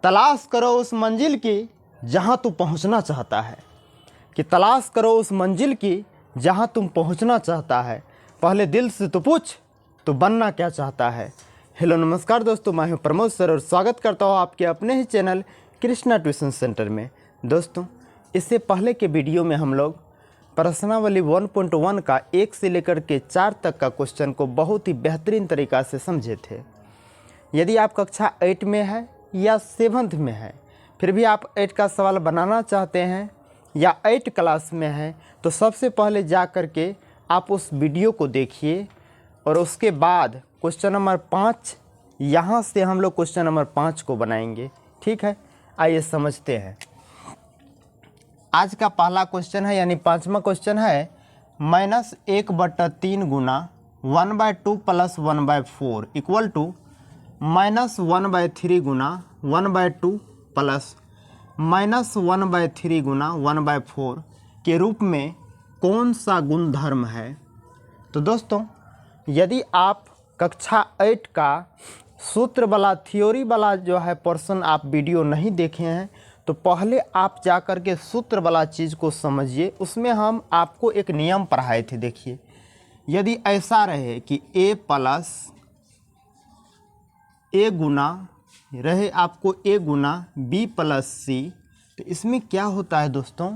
तलाश करो उस मंजिल की जहां तू पहुंचना चाहता है, कि तलाश करो उस मंजिल की जहां तुम पहुंचना चाहता है। पहले दिल से तो पूछ तो बनना क्या चाहता है। हेलो नमस्कार दोस्तों, मैं हूं प्रमोद सर और स्वागत करता हूं आपके अपने ही चैनल कृष्णा ट्यूशन सेंटर में। दोस्तों, इससे पहले के वीडियो में हम लोग प्रश्नावली 1.1 का 1 से लेकर के 4 तक का क्वेश्चन को बहुत ही बेहतरीन तरीक़ा से समझे थे। यदि आप कक्षा 8 में है या 7th में है, फिर भी आप 8 का सवाल बनाना चाहते हैं या 8 क्लास में हैं, तो सबसे पहले जा कर के आप उस वीडियो को देखिए और उसके बाद क्वेश्चन नंबर 5 यहाँ से हम लोग क्वेश्चन नंबर 5 को बनाएंगे। ठीक है, आइए समझते हैं। आज का पहला क्वेश्चन है यानी 5वां क्वेश्चन है -1/3 गुना 1/2 + 1/4 इक्वल टू -1/3 गुना 1/2 प्लस -1/3 गुना 1/4 के रूप में कौन सा गुणधर्म है। तो दोस्तों, यदि आप कक्षा 8 का सूत्र वाला थ्योरी वाला जो है पोर्शन आप वीडियो नहीं देखे हैं, तो पहले आप जा कर के सूत्र वाला चीज़ को समझिए। उसमें हम आपको एक नियम पढ़ाए थे। देखिए, यदि ऐसा रहे कि a प्लस a गुना रहे आपको a Guna b plus c, तो इसमें क्या होता है दोस्तों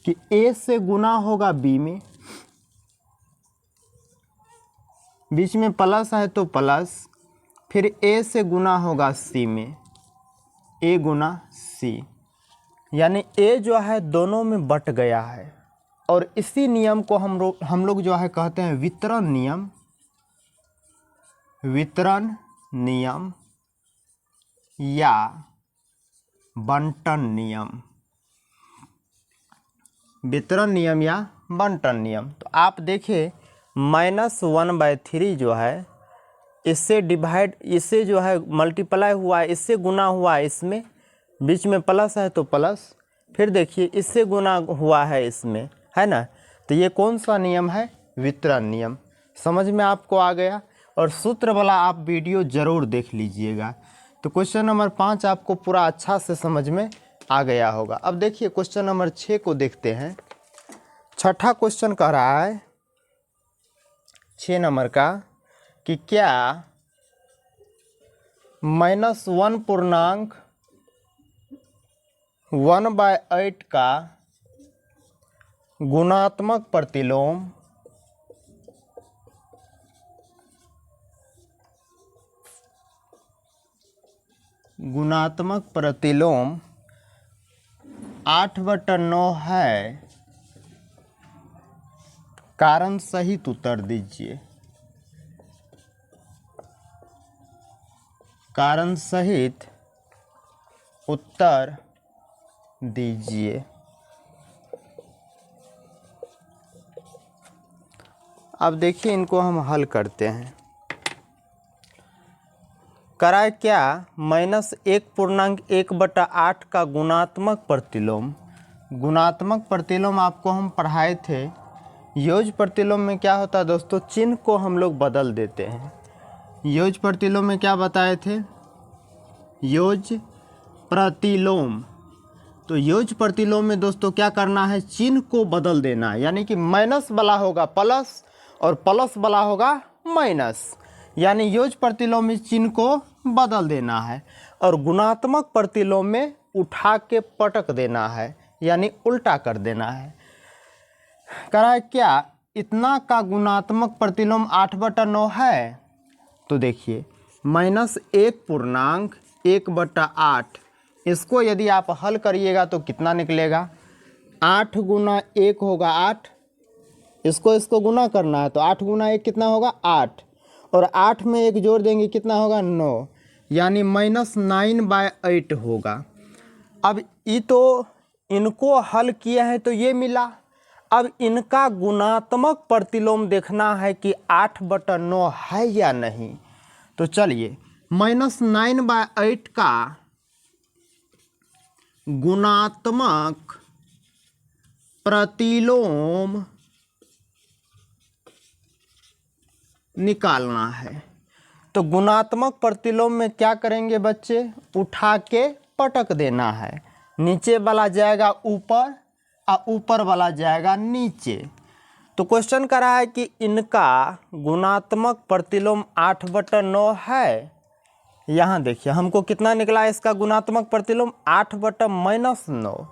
कि a से गुना होगा b में, बीच में प्लस है तो प्लस, फिर a से गुना होगा c में, a गुना c, यानी a जो है दोनों में बट गया है। और इसी नियम को हम लोग जो है कहते हैं वितरण नियम, वितरण नियम या बंटन नियम, वितरण नियम या बंटन नियम। तो आप देखिए -1/3 जो है इससे डिवाइड, इससे जो है मल्टीप्लाई हुआ है, इससे गुना हुआ है, इसमें बीच में प्लस है तो प्लस, फिर देखिए इससे गुना हुआ है इसमें, है ना। तो ये कौन सा नियम है? वितरण नियम। समझ में आपको आ गया। और सूत्र वाला आप वीडियो ज़रूर देख लीजिएगा, तो क्वेश्चन नंबर 5 आपको पूरा अच्छा से समझ में आ गया होगा। अब देखिए क्वेश्चन नंबर 6 को देखते हैं। छठा क्वेश्चन कह रहा है 6 नंबर का कि क्या -1 पूर्णांक 1/8 का गुणात्मक प्रतिलोम गुणात्मक प्रतिलोम 8/9 है। कारण सहित उत्तर दीजिए। कारण सहित उत्तर दीजिए। अब देखिए इनको हम हल करते हैं। कराए क्या -1 पूर्णांक 1/8 का गुणात्मक प्रतिलोम। गुणात्मक प्रतिलोम आपको हम पढ़ाए थे। योज प्रतिलोम में क्या होता है दोस्तों, चिन्ह को हम लोग बदल देते हैं। योज प्रतिलोम में क्या बताए थे? योज प्रतिलोम। तो योज प्रतिलोम में दोस्तों क्या करना है, चिन्ह को बदल देना है। यानी कि माइनस वाला होगा प्लस और प्लस वाला होगा माइनस, यानी योज प्रतिलोम में चिन्ह को बदल देना है। और गुणात्मक प्रतिलोम में उठा के पटक देना है, यानी उल्टा कर देना है। करा क्या इतना का गुणात्मक प्रतिलोम 8/9 है। तो देखिए -1 पूर्णांक 1/8, इसको यदि आप हल करिएगा तो कितना निकलेगा? 8 गुना 1 होगा 8, इसको गुना करना है तो 8 गुना 1 कितना होगा? 8, और 8 में 1 जोड़ देंगे कितना होगा? 9, यानी -9/8 होगा। अब ये तो इनको हल किया है तो ये मिला। अब इनका गुणात्मक प्रतिलोम देखना है कि 8/9 है या नहीं। तो चलिए -9/8 का गुणात्मक प्रतिलोम निकालना है। तो गुणात्मक प्रतिलोम में क्या करेंगे बच्चे? उठा के पटक देना है। नीचे वाला जाएगा ऊपर और ऊपर वाला जाएगा नीचे। तो क्वेश्चन कर रहा है कि इनका गुणात्मक प्रतिलोम 8/9 है। यहाँ देखिए हमको कितना निकला है इसका गुणात्मक प्रतिलोम 8/-9।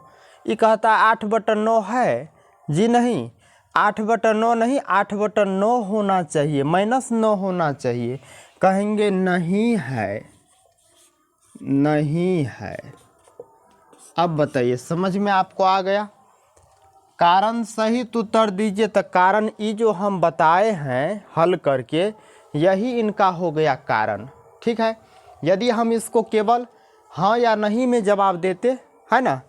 ये कहता है 8/9 है। जी नहीं, 8/9 नहीं, 8/9 होना चाहिए, -9 होना चाहिए। कहेंगे नहीं है, नहीं है। अब बताइए समझ में आपको आ गया? कारण सहित उत्तर दीजिए। तो कारण ये जो हम बताए हैं हल करके, यही इनका हो गया कारण। ठीक है, यदि हम इसको केवल हाँ या नहीं में जवाब देते है ना,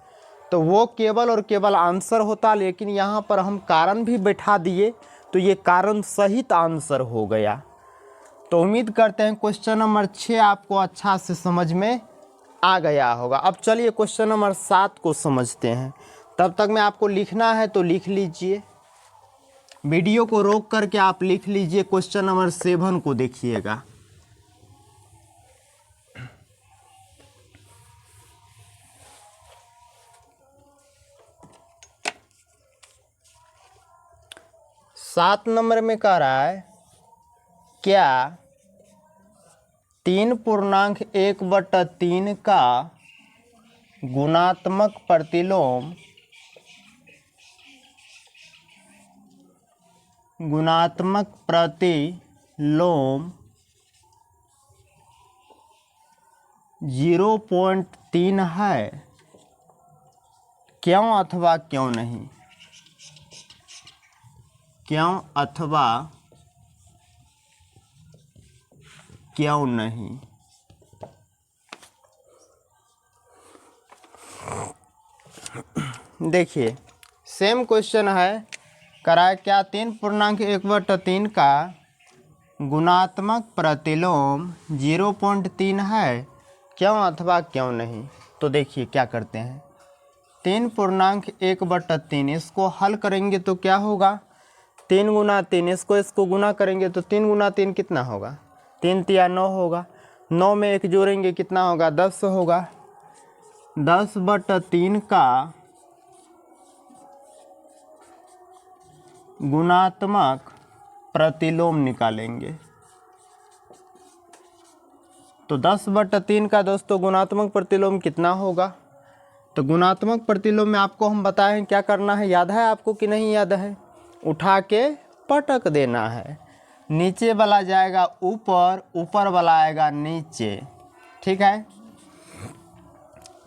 तो वो केवल और केवल आंसर होता, लेकिन यहाँ पर हम कारण भी बैठा दिए तो ये कारण सहित आंसर हो गया। तो उम्मीद करते हैं क्वेश्चन नंबर 6 आपको अच्छा से समझ में आ गया होगा। अब चलिए क्वेश्चन नंबर 7 को समझते हैं। तब तक में आपको लिखना है तो लिख लीजिए, वीडियो को रोक करके आप लिख लीजिए। क्वेश्चन नंबर 7 को देखिएगा। सात नंबर में कह रहा है क्या 3.1/3 का गुणात्मक प्रतिलोम 0.3 है? क्यों अथवा क्यों नहीं? क्यों अथवा क्यों नहीं? देखिए सेम क्वेश्चन है, करा क्या 3.1/3 का गुणात्मक प्रतिलोम 0.3 है? क्यों अथवा क्यों नहीं? तो देखिए क्या करते हैं, 3.1/3 इसको हल करेंगे तो क्या होगा, 3 गुना 3, इसको गुना करेंगे तो 3 गुना 3 कितना होगा, 3 तिया 9 होगा। 9 में 1 जोड़ेंगे कितना होगा, 10 होगा। 10/3 का गुणात्मक प्रतिलोम निकालेंगे। तो 10/3 का दोस्तों गुणात्मक प्रतिलोम कितना होगा? तो गुणात्मक प्रतिलोम में आपको हम बताएं क्या करना है, याद है आपको कि नहीं याद है? उठा के पटक देना है। नीचे वाला जाएगा ऊपर, ऊपर वाला आएगा नीचे। ठीक है,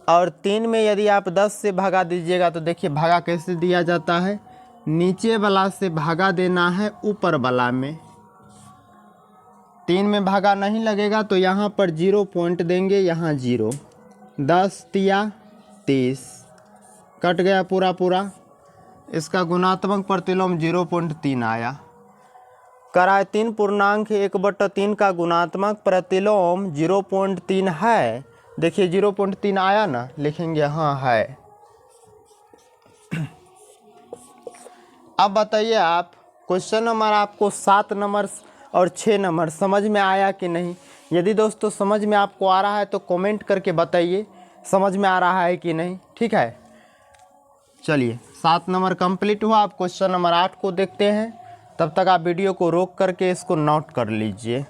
और 3 में यदि आप 10 से भागा दीजिएगा तो देखिए भागा कैसे दिया जाता है, नीचे वाला से भागा देना है ऊपर वाला में। 3 में भागा नहीं लगेगा तो यहाँ पर 0 पॉइंट देंगे, यहाँ 0। 10 तिया 30, कट गया पूरा पूरा। इसका गुणात्मक प्रतिलोम 0.3 आया। कराए 3.1/3 का गुणात्मक प्रतिलोम 0.3 है। देखिए 0.3 आया ना, लिखेंगे हाँ है। अब बताइए आप, क्वेश्चन नंबर आपको 7 नंबर और 6 नंबर समझ में आया कि नहीं? यदि दोस्तों समझ में आपको आ रहा है तो कमेंट करके बताइए समझ में आ रहा है कि नहीं। ठीक है, चलिए 7 नंबर कंप्लीट हुआ। आप क्वेश्चन नंबर 8 को देखते हैं। तब तक आप वीडियो को रोक करके इसको नोट कर लीजिए।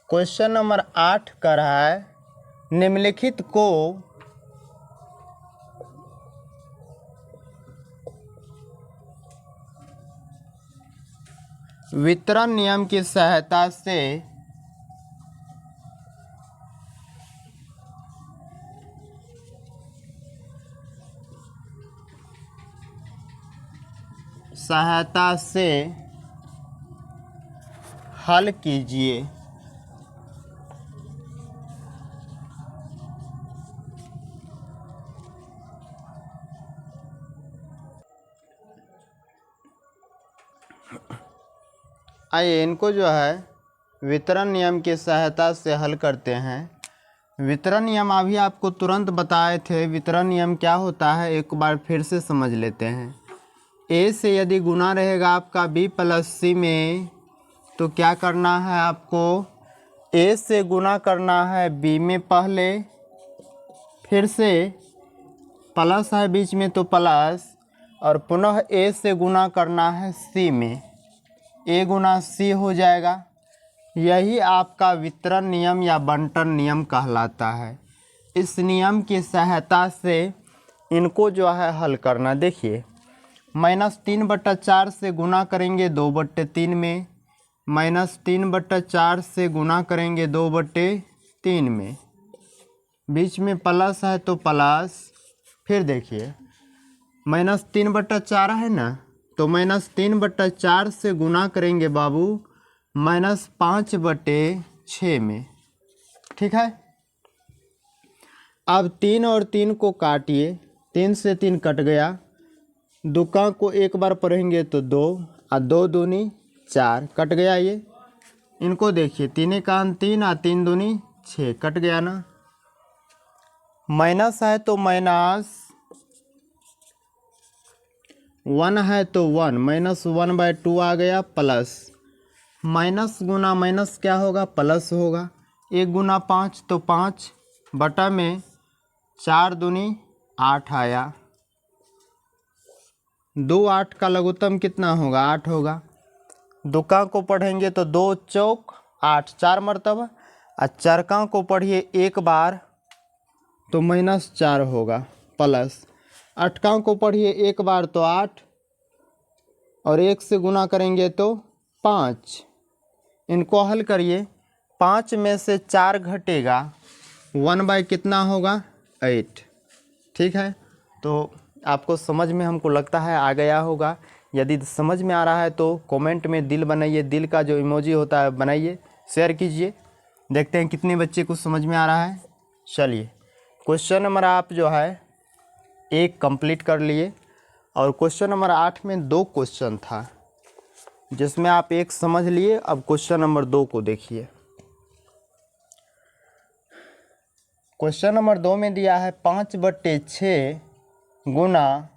क्वेश्चन नंबर 8 कर रहा है, निम्नलिखित को वितरण नियम की सहायता से हल कीजिए। आइए इनको जो है वितरण नियम की सहायता से हल करते हैं। वितरण नियम अभी आपको तुरंत बताए थे। वितरण नियम क्या होता है एक बार फिर से समझ लेते हैं। ए से यदि गुना रहेगा आपका बी प्लस सी में, तो क्या करना है आपको, ए से गुना करना है बी में पहले, फिर से प्लस है बीच में तो प्लस, और पुनः ए से गुना करना है सी में, ए गुना सी हो जाएगा। यही आपका वितरण नियम या बंटन नियम कहलाता है। इस नियम की सहायता से इनको जो है हल करना। देखिए -3/4 से गुना करेंगे 2/3 में, -3/4 से गुना करेंगे 2/3 में, बीच में प्लस है तो प्लस, फिर देखिए -3/4 है ना, तो -3/4 से गुना करेंगे बाबू -5/6 में। ठीक है। अब 3 और 3 को काटिए, 3 से 3 कट गया, दुका को एक बार पढ़ेंगे तो 2 और 2 दूनी 4 कट गया। ये इनको देखिए 3 1 3 और 3 दूनी 6 कट गया ना। माइनस है तो माइनस, 1 है तो 1, -1/2 आ गया, प्लस माइनस गुना माइनस क्या होगा, प्लस होगा। 1 गुना 5 तो 5 बटा में 4 दूनी 8 आया। 2 8 का लघुत्तम कितना होगा, 8 होगा। दुका को पढ़ेंगे तो 2 चौक 8, 4 मरतबा, और चरका को पढ़िए एक बार तो -4 होगा, प्लस अटका को पढ़िए एक बार तो 8, और 1 से गुना करेंगे तो 5। इनको हल करिए, 5 में से 4 घटेगा, 1 कितना होगा, 8। ठीक है। तो आपको समझ में हमको लगता है आ गया होगा। यदि समझ में आ रहा है तो कमेंट में दिल बनाइए, दिल का जो इमोजी होता है बनाइए, शेयर कीजिए। देखते हैं कितने बच्चे को समझ में आ रहा है। चलिए क्वेश्चन नंबर आप जो है 1 कंप्लीट कर लिए, और क्वेश्चन नंबर 8 में 2 क्वेश्चन था जिसमें आप 1 समझ लिए। अब क्वेश्चन नंबर 2 को देखिए। क्वेश्चन नंबर 2 में दिया है 5/6 गुना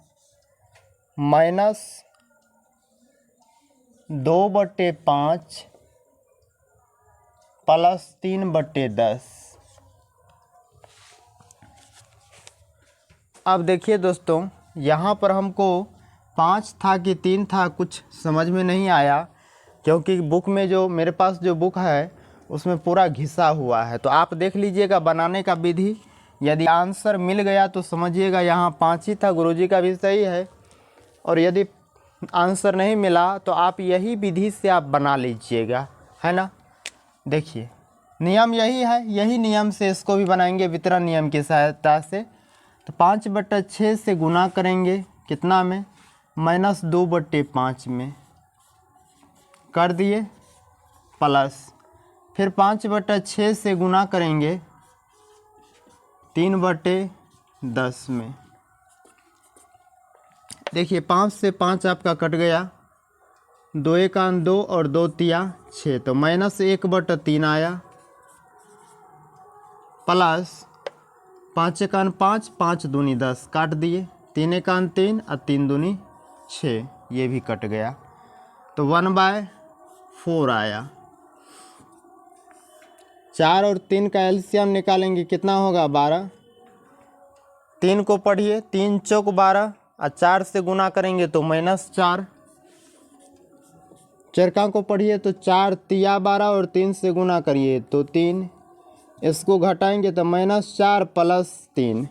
-2/5 प्लस 3/10। अब देखिए दोस्तों, यहाँ पर हमको 5 था कि 3 था कुछ समझ में नहीं आया, क्योंकि बुक में जो मेरे पास जो बुक है उसमें पूरा घिसा हुआ है। तो आप देख लीजिएगा बनाने का विधि। यदि आंसर मिल गया तो समझिएगा यहाँ 5 ही था, गुरुजी का भी सही है। और यदि आंसर नहीं मिला तो आप यही विधि से आप बना लीजिएगा, है ना। देखिए नियम यही है, यही नियम से इसको भी बनाएंगे वितरण नियम की सहायता से। तो 5/6 से गुना करेंगे कितना में, -2/5 में कर दिए, प्लस फिर 5/6 से गुना करेंगे 3/10 में। देखिए 5 से 5 आपका कट गया, 2 1 2 और 2 3 6, तो -1/3 आया, प्लस 5 1 5, 5 दूनी 10 काट दिए, 3 1 3 और 3 दूनी 6, ये भी कट गया, तो 1/4 आया। 4 और 3 का एलसीएम निकालेंगे कितना होगा, 12। 3 को पढ़िए, 3 चौक 12, और 4 से गुना करेंगे तो -4। चरका को पढ़िए तो 4 तिया 12 और 3 से गुना करिए तो 3, इसको घटाएंगे तो -4 प्लस 3।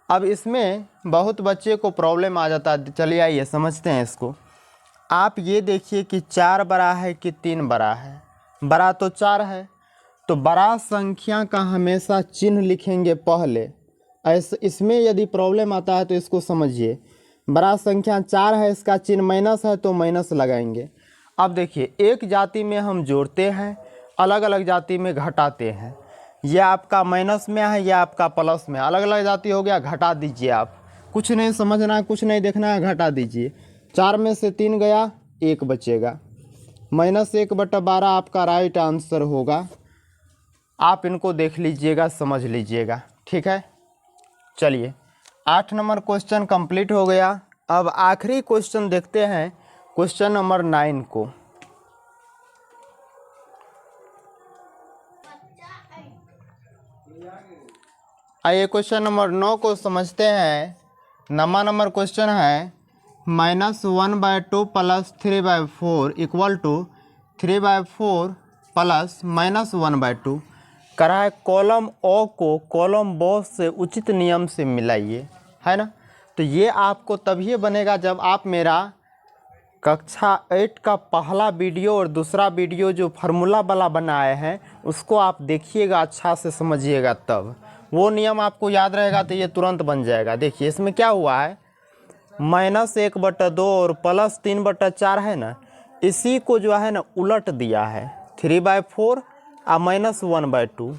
अब इसमें बहुत बच्चे को प्रॉब्लम आ जाता है। चलिए आइए समझते हैं इसको। आप ये देखिए कि 4 बड़ा है कि 3 बड़ा है। बड़ा तो 4 है, तो बड़ा संख्या का हमेशा चिन्ह लिखेंगे पहले। ऐसे इसमें यदि प्रॉब्लम आता है तो इसको समझिए। बड़ा संख्या 4 है, इसका चिन्ह माइनस है तो माइनस लगाएंगे। अब देखिए एक जाति में हम जोड़ते हैं, अलग अलग जाति में घटाते हैं। यह आपका माइनस में है, यह आपका प्लस में, अलग अलग जाति हो गया, घटा दीजिए। आप कुछ नहीं समझना है, कुछ नहीं देखना है, घटा दीजिए। 4 में से 3 गया 1 बचेगा। -1/12 आपका राइट आंसर होगा। आप इनको देख लीजिएगा, समझ लीजिएगा, ठीक है। चलिए 8 नंबर क्वेश्चन कंप्लीट हो गया। अब आखिरी क्वेश्चन देखते हैं, क्वेश्चन नंबर 9 को। आइए क्वेश्चन नंबर 9 को समझते हैं। 9वां नंबर क्वेश्चन है -1/2 + 3/4 = 3/4 + -1/2 करा है। कॉलम ओ को कॉलम बो से उचित नियम से मिलाइए, है ना। तो ये आपको तभी बनेगा जब आप मेरा कक्षा 8 का पहला वीडियो और दूसरा वीडियो जो फार्मूला वाला बनाए हैं उसको आप देखिएगा, अच्छा से समझिएगा, तब वो नियम आपको याद रहेगा तो ये तुरंत बन जाएगा। देखिए इसमें क्या हुआ है, -1/2 और +3/4 है ना, इसी को जो है ना उलट दिया है। 3/4 और -1/2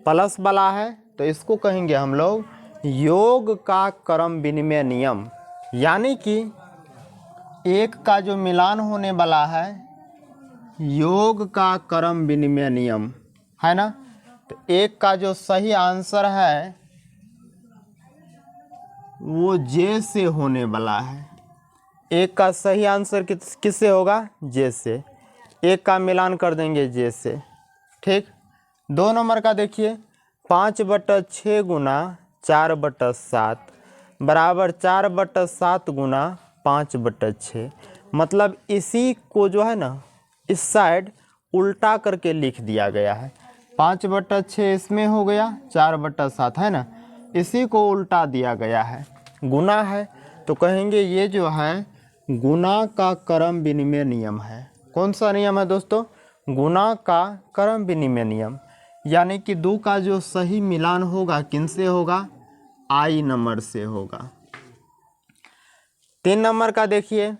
प्लस वाला है, तो इसको कहेंगे हम लोग योग का क्रम विनिमय नियम। यानी कि एक का जो मिलान होने वाला है योग का क्रम विनिमय नियम, है ना। तो एक का जो सही आंसर है वो जे से होने वाला है। एक का सही आंसर किससे होगा, जे से। एक का मिलान कर देंगे जे से, ठीक। 2 नंबर का देखिए 5/6 गुना 4/7 बराबर 4/7 गुना 5/6। मतलब इसी को जो है ना इस साइड उल्टा करके लिख दिया गया है। 5/6 इसमें हो गया, 4/7 है ना, इसी को उल्टा दिया गया है, गुना है। तो कहेंगे ये जो है गुना का क्रम विनिमय नियम है। कौन सा नियम है दोस्तों, गुना का क्रम विनिमय नियम। यानी कि 2 का जो सही मिलान होगा किनसे होगा, आई नंबर से होगा। 3 नंबर का देखिए,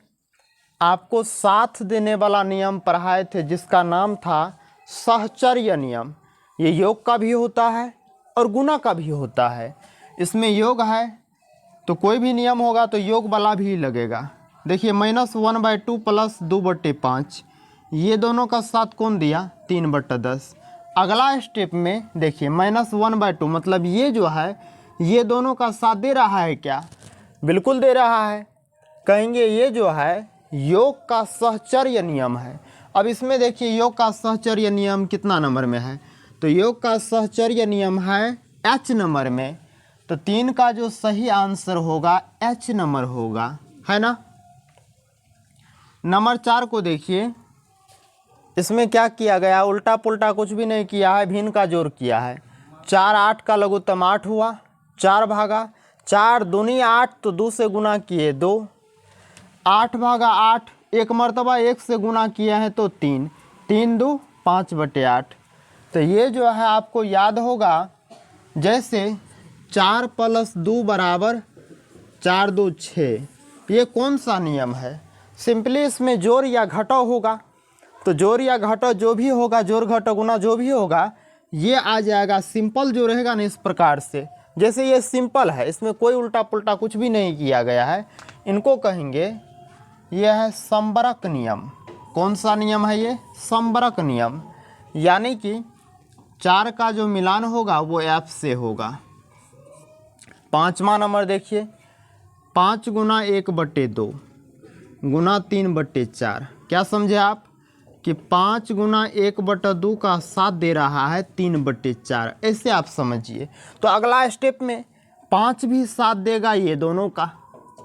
आपको साथ देने वाला नियम पढ़ाए थे जिसका नाम था सहचर्य नियम। ये योग का भी होता है और गुना का भी होता है। इसमें योग है तो कोई भी नियम होगा तो योग वाला भी लगेगा। देखिए -1/2 + 2/5, ये दोनों का साथ कौन दिया, 3/10। अगला स्टेप में देखिए -1/2 मतलब ये जो है ये दोनों का साथ दे रहा है क्या, बिल्कुल दे रहा है। कहेंगे ये जो है योग का सहचर्य नियम है। अब इसमें देखिए योग का सहचर्य नियम कितना नंबर में है, तो योग का सहचर्य नियम है एच नंबर में। तो 3 का जो सही आंसर होगा एच नंबर होगा, है ना। नंबर 4 को देखिए, इसमें क्या किया गया, उल्टा पुल्टा कुछ भी नहीं किया है, भिन्न का जोड़ किया है। 4 8 का लघुत्तम 8 हुआ, 4 भागा 4 दूनी 8, तो 2 से गुना किए 2, 8 भागा 8, एक मर्तबा 1 से गुना किया है तो 3, 3 2 5/8। तो ये जो है आपको याद होगा, जैसे 4 + 2 = 4 2 6, ये कौन सा नियम है। सिंपली इसमें जोड़ या घटाव होगा, तो जोड़ या घटाव जो भी होगा, जोड़ घटाव गुना जो भी होगा ये आ जाएगा। सिंपल जो रहेगा ना इस प्रकार से, जैसे ये सिंपल है, इसमें कोई उल्टा पुल्टा कुछ भी नहीं किया गया है, इनको कहेंगे यह है संबरक नियम। कौन सा नियम है ये, संबरक नियम। यानी कि 4 का जो मिलान होगा वो एफ से होगा। 5वां नंबर देखिए, 5 गुना 1/2 गुना 3/4। क्या समझे आप कि 5 गुना 1/2 का साथ दे रहा है 3/4, ऐसे आप समझिए। तो अगला स्टेप में 5 भी साथ देगा ये दोनों का,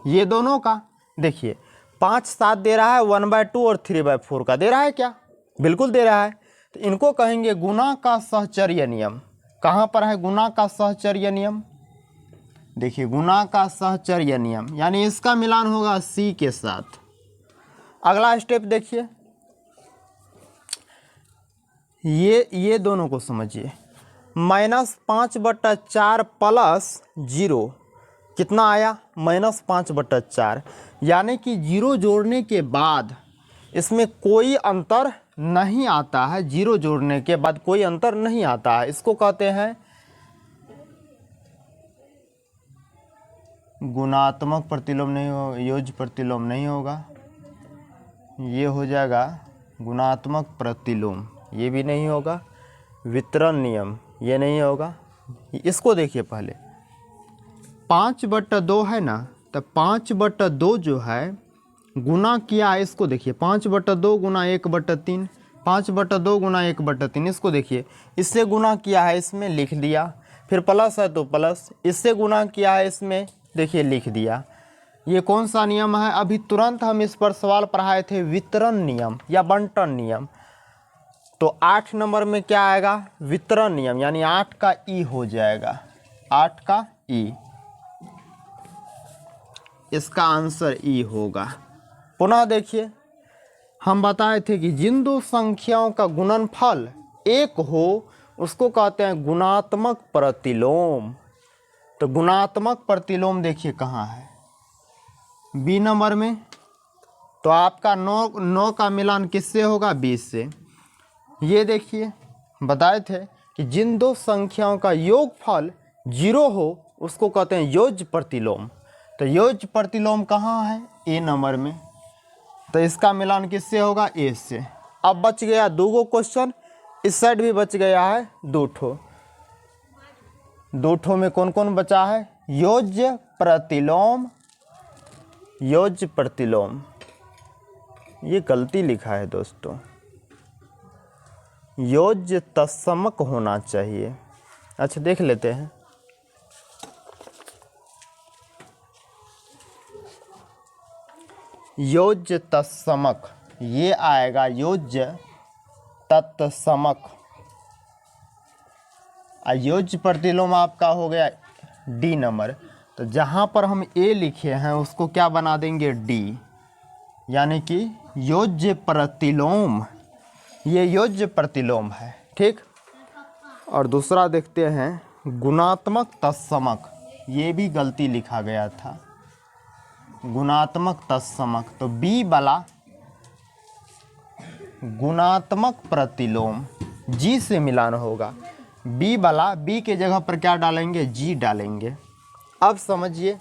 ये दोनों का। देखिए 5 साथ दे रहा है 1/2 और 3/4 का दे रहा है क्या, बिल्कुल दे रहा है। तो इनको कहेंगे गुना का सहचर्य नियम। कहाँ पर है गुना का सहचर्य नियम, देखिए गुना का सहचर्य नियम, यानी इसका मिलान होगा सी के साथ। अगला स्टेप देखिए, ये दोनों को समझिए। -5/4 + 0 कितना आया, -5/4। यानी कि 0 जोड़ने के बाद इसमें कोई अंतर नहीं आता है, 0 जोड़ने के बाद कोई अंतर नहीं आता है, इसको कहते हैं गुणात्मक प्रतिलोम नहीं हो, योज्य प्रतिलोम नहीं होगा, ये हो जाएगा गुणात्मक प्रतिलोम, ये भी नहीं होगा। वितरण नियम, ये नहीं होगा। इसको देखिए पहले, 5/2 है ना, तो 5/2 जो है गुना किया है, इसको देखिए 5/2 गुना 1/3, 5/2 गुना 1/3, इसको देखिए, इससे गुना किया है, इसमें लिख दिया, फिर प्लस है तो प्लस, इससे गुना किया है, इसमें देखिए लिख दिया। ये कौन सा नियम है? अभी तुरंत हम इस पर सवाल पढ़ाए थे, वितरण नियम या बंटन नियम। तो 8 नंबर में क्या आएगा? वितरण नियम, यानी 8 का ई हो जाएगा, 8 का ई, इसका आंसर ई होगा। पुनः देखिए, हम बताए थे कि जिन दो संख्याओं का गुणनफल 1 हो उसको कहते हैं गुणात्मक प्रतिलोम। तो गुणात्मक प्रतिलोम देखिए कहाँ है, बी नंबर में। तो आपका 9 का मिलान किससे होगा? 20 से। ये देखिए बताए थे कि जिन दो संख्याओं का योगफल 0 हो उसको कहते हैं योज्य प्रतिलोम। तो योज्य प्रतिलोम कहाँ है? ए नंबर में। तो इसका मिलान किससे होगा? ए से। अब बच गया 2 क्वेश्चन, इस साइड भी बच गया है 2 ठो। 2 ठो में कौन कौन बचा है? योज्य प्रतिलोम, योज्य प्रतिलोम। ये गलती लिखा है दोस्तों, योज्य तत्समक होना चाहिए। अच्छा देख लेते हैं, योज्य तत्समक, ये आएगा योज्य तत्समक। अयोज्य प्रतिलोम आपका हो गया डी नंबर। तो जहाँ पर हम ए लिखे हैं उसको क्या बना देंगे? डी, यानी कि योज्य प्रतिलोम, ये योज्य प्रतिलोम है। ठीक। और दूसरा देखते हैं गुणात्मक तत्समक, ये भी गलती लिखा गया था, गुणात्मक तत्समक। तो बी वाला गुणात्मक प्रतिलोम जी से मिलान होगा, बी वाला, बी के जगह पर क्या डालेंगे? जी डालेंगे। अब समझिए,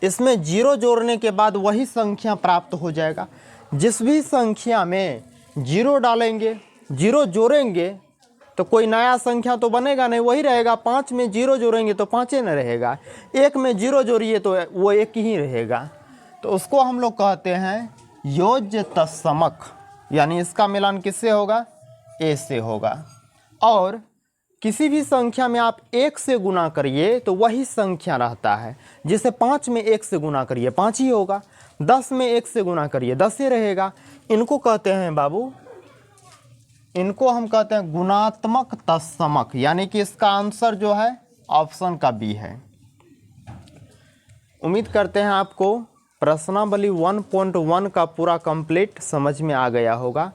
इसमें 0 जोड़ने के बाद वही संख्या प्राप्त हो जाएगा। जिस भी संख्या में 0 डालेंगे, 0 जोड़ेंगे तो कोई नया संख्या तो बनेगा नहीं, वही रहेगा। 5 में 0 जोड़ेंगे तो 5 ही न रहेगा, 1 में 0 जोड़िए तो वो 1 ही रहेगा। तो उसको हम लोग कहते हैं योज्य तत्समक, यानी इसका मिलान किससे होगा? ए से होगा। और किसी भी संख्या में आप 1 से गुना करिए तो वही संख्या रहता है। जैसे 5 में 1 से गुना करिए 5 ही होगा, 10 में 1 से गुना करिए 10 ही रहेगा। इनको कहते हैं बाबू, इनको हम कहते हैं गुणात्मक तत्समक, यानी कि इसका आंसर जो है ऑप्शन का बी है। उम्मीद करते हैं आपको प्रश्नावली 1.1 का पूरा कंप्लीट समझ में आ गया होगा।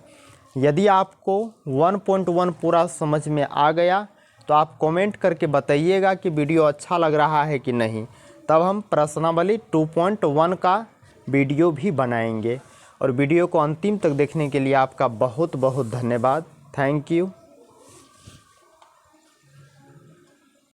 यदि आपको 1.1 पूरा समझ में आ गया तो आप कमेंट करके बताइएगा कि वीडियो अच्छा लग रहा है कि नहीं, तब हम प्रश्नावली 2.1 का वीडियो भी बनाएंगे। और वीडियो को अंतिम तक देखने के लिए आपका बहुत बहुत धन्यवाद। Thank you.